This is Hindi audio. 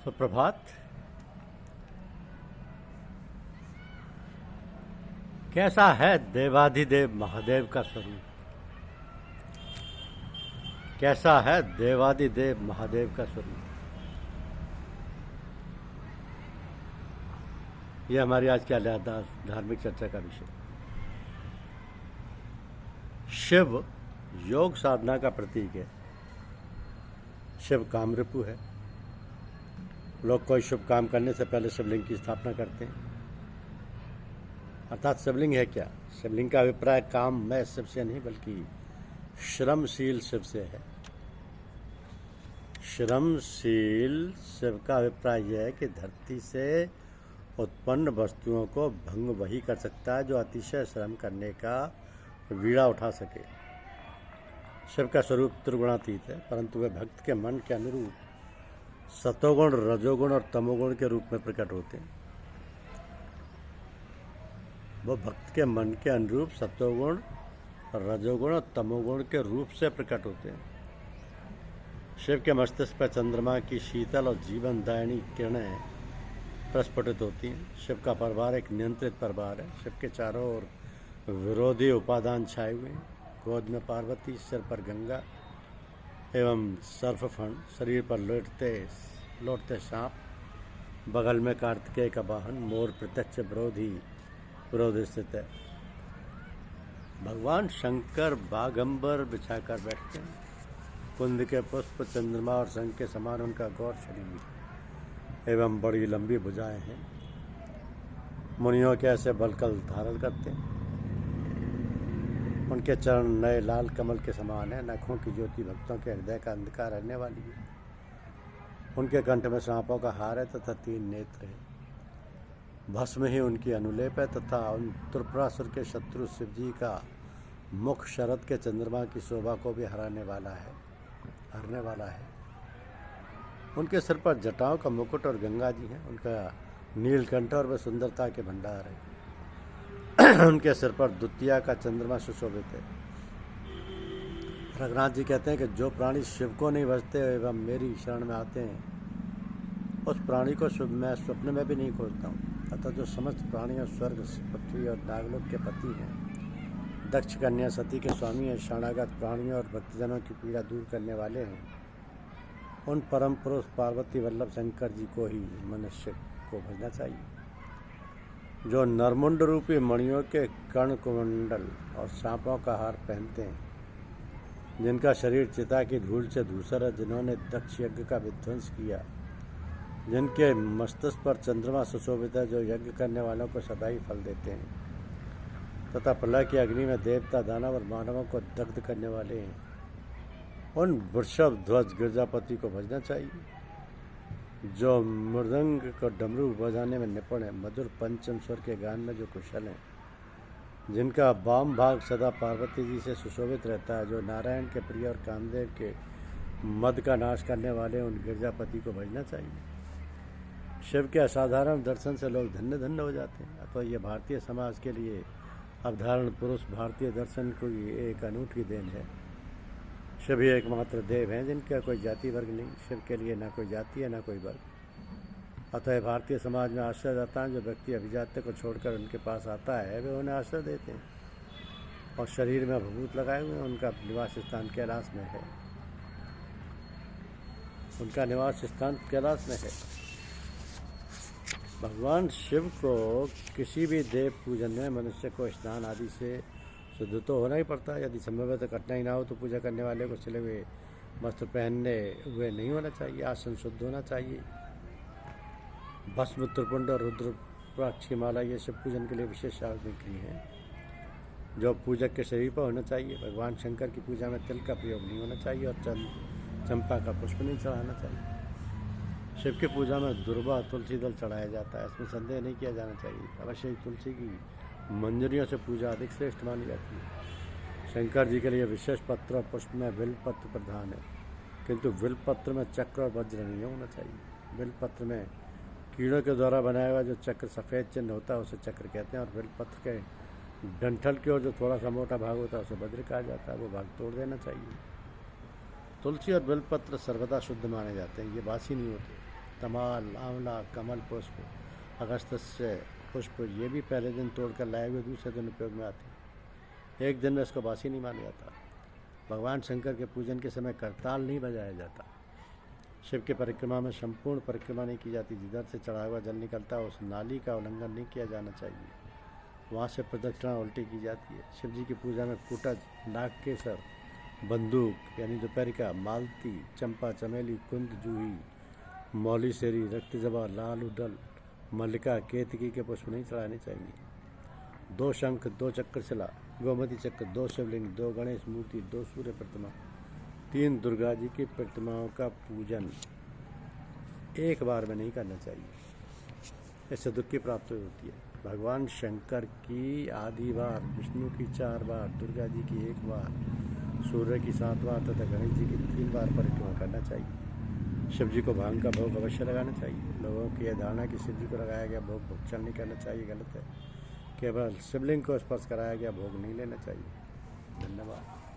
सुप्रभात। कैसा है देवाधिदेव महादेव का स्वरूप? कैसा है देवाधिदेव महादेव का स्वरूप? यह हमारी आज की धार्मिक चर्चा का विषय। शिव योग साधना का प्रतीक है। शिव कामरिपु है। लोग कोई शुभ काम करने से पहले शिवलिंग की स्थापना करते हैं। अर्थात शिवलिंग है क्या? शिवलिंग का अभिप्राय काम में शिव से नहीं बल्कि श्रमशील शिव से है। श्रमशील शिव का अभिप्राय यह है कि धरती से उत्पन्न वस्तुओं को भंग वही कर सकता है जो अतिशय श्रम करने का वीड़ा उठा सके। शिव का स्वरूप त्रिगुणातीत है, परंतु वे भक्त के मन के अनुरूप सतोगुण, रजोगुण और तमोगुण के रूप में प्रकट होते हैं। वो भक्त के मन के अनुरूप सतोगुण, रजोगुण और तमोगुण के रूप से प्रकट होते हैं। शिव के मस्तिष्क पर चंद्रमा की शीतल और जीवनदायिनी किरणें प्रस्फुटित होती हैं। शिव का परिवार एक नियंत्रित परिवार है। शिव के चारों ओर विरोधी उपादान छाए हुए हैं। गोद में पार्वती, सिर पर गंगा एवं सर्पफण, शरीर पर लौटते सांप, बगल में कार्तिकेय का वाहन मोर प्रत्यक्ष विरोध स्थित है। भगवान शंकर बागंबर बिछाकर बैठते हैं। कुंद के पुष्प, चंद्रमा और शंख के समान उनका गौर शरीर एवं बड़ी लंबी भुजाएं हैं। मुनियों के ऐसे बलकल धारण करते हैं। उनके चरण नए लाल कमल के समान है। नखों की ज्योति भक्तों के हृदय का अंधकार रहने वाली है। उनके कंठ में सांपों का हार है तथा 3 नेत्र है। भस्म ही उनकी अनुलेप है तथा उन त्रिपुरासुर के शत्रु शिवजी का मुख शरद के चंद्रमा की शोभा को भी हरने वाला है। उनके सिर पर जटाओं का मुकुट और गंगा जी हैं। उनका नीलकंठ और वे सुंदरता के भंडार है। उनके सिर पर द्वितीया का चंद्रमा सुशोभित है। रघुनाथ जी कहते हैं कि जो प्राणी शिव को नहीं भजते एवं मेरी शरण में आते हैं उस प्राणी को मैं स्वप्न में भी नहीं खोजता हूँ। अतः जो समस्त प्राणियों, स्वर्ग, पृथ्वी और नागलोक के पति हैं, दक्ष कन्या सती के स्वामी हैं, शरणागत प्राणियों और भक्तजनों की पीड़ा दूर करने वाले हैं, उन परम पुरुष पार्वती वल्लभ शंकर जी को ही मनुष्य को भजना चाहिए। जो नरमुंड रूपी मणियों के कर्ण कुमंडल और सांपों का हार पहनते हैं, जिनका शरीर चिता की धूल से धूसर है, जिन्होंने दक्ष यज्ञ का विध्वंस किया, जिनके मस्तिष्क पर चंद्रमा सुशोभित है, जो यज्ञ करने वालों को सदा ही फल देते हैं तथा प्रलय की अग्नि में देवता, दानव और मानवों को दग्ध करने वाले हैं, उन वृषभ ध्वज गिरजापति को भजना चाहिए। जो मृदंग को डमरू बजाने में निपुण है, मधुर पंचम स्वर के गान में जो कुशल हैं, जिनका वाम भाग सदा पार्वती जी से सुशोभित रहता है, जो नारायण के प्रिय और कामदेव के मद का नाश करने वाले, उन गिरजापति को भजना चाहिए। शिव के असाधारण दर्शन से लोग धन्य धन्य हो जाते हैं। अतः यह भारतीय समाज के लिए अवधारण पुरुष भारतीय दर्शन को एक अनूठी देन है। शिव ही एकमात्र देव हैं जिनका कोई जाति वर्ग नहीं। शिव के लिए ना कोई जाति है ना कोई वर्ग। अतः भारतीय समाज में आश्रय दाता है। जो व्यक्ति अभिजात्य को छोड़कर उनके पास आता है वे उन्हें आश्रय देते हैं और शरीर में भभूत लगाए हुए उनका निवास स्थान कैलाश में है। भगवान शिव को किसी भी देव पूजन में मनुष्य को स्नान आदि से शुद्ध तो होना ही पड़ता है। यदि संभवतः कठिनाई ना हो तो पूजा करने वाले को सिले हुए वस्त्र पहनने हुए नहीं होना चाहिए। आसन शुद्ध होना चाहिए। भस्म, त्रिपुंड और रुद्राक्ष की माला ये शिव पूजन के लिए विशेष सामग्री है जो पूजक के शरीर पर होना चाहिए। भगवान शंकर की पूजा में तिल का प्रयोग नहीं होना चाहिए और चंपा का पुष्प नहीं चढ़ाना चाहिए। शिव की पूजा में दुर्वा, तुलसी दल चढ़ाया जाता है, इसमें संदेह नहीं किया जाना चाहिए। अवश्य ही तुलसी की मंजरियों से पूजा अधिक श्रेष्ठ मानी जाती है। शंकर जी के लिए विशेष पत्र और पुष्प में बिल्वपत्र प्रधान है, किंतु बिल्वपत्र में चक्र और वज्र नहीं होना चाहिए। बिल्वपत्र में कीड़ों के द्वारा बनाया हुआ जो चक्र सफ़ेद चिन्ह होता है उसे चक्र कहते हैं और बिल्वपत्र के डंठल की ओर जो थोड़ा सा मोटा भाग होता है उसे वज्र कहा जाता है। वो भाग तोड़ देना चाहिए। तुलसी और बेलपत्र सर्वदा शुद्ध माने जाते हैं, ये बासी नहीं होते। तमाल, आंवला, कमल पुष्प, अगस्त्य पुष्प, ये भी पहले दिन तोड़कर लाए हुए दूसरे दिन उपयोग में आते हैं। एक दिन में इसको बासी नहीं माना जाता। भगवान शंकर के पूजन के समय करताल नहीं बजाया जाता। शिव की परिक्रमा में संपूर्ण परिक्रमा नहीं की जाती। जिधर से चढ़ा हुआ जल निकलता है उस नाली का उल्लंघन नहीं किया जाना चाहिए। वहाँ से प्रदक्षिणा उल्टी की जाती है। शिव जी की पूजा में कुटज, नागकेसर, बंदूक यानी दोपहरिका, मालती, चंपा, चमेली, कुंद, जूही, मौली सेरी, रक्तजबा, लाल उदल, मल्लिका, केतकी के पुष्प नहीं चढ़ाने चाहिए। 2 शंख, 2 चक्र शिला, गोमती चक्र, 2 शिवलिंग, 2 गणेश मूर्ति, 2 सूर्य प्रतिमा, 3 दुर्गा जी की प्रतिमाओं का पूजन एक बार में नहीं करना चाहिए। इससे दुख की प्राप्ति होती है। भगवान शंकर की आदि बार, विष्णु की 4 बार, दुर्गा जी की 1 बार, सूर्य की 7 बार तथा गणेश जी की 3 बार परिक्रमा करना चाहिए। शिव जी को भांग का भोग अवश्य लगाना चाहिए। लोगों की यह धारणा कि शिव जी को लगाया गया भोग भक्षण नहीं करना चाहिए, गलत है। केवल शिवलिंग को स्पर्श कराया गया भोग नहीं लेना चाहिए। धन्यवाद।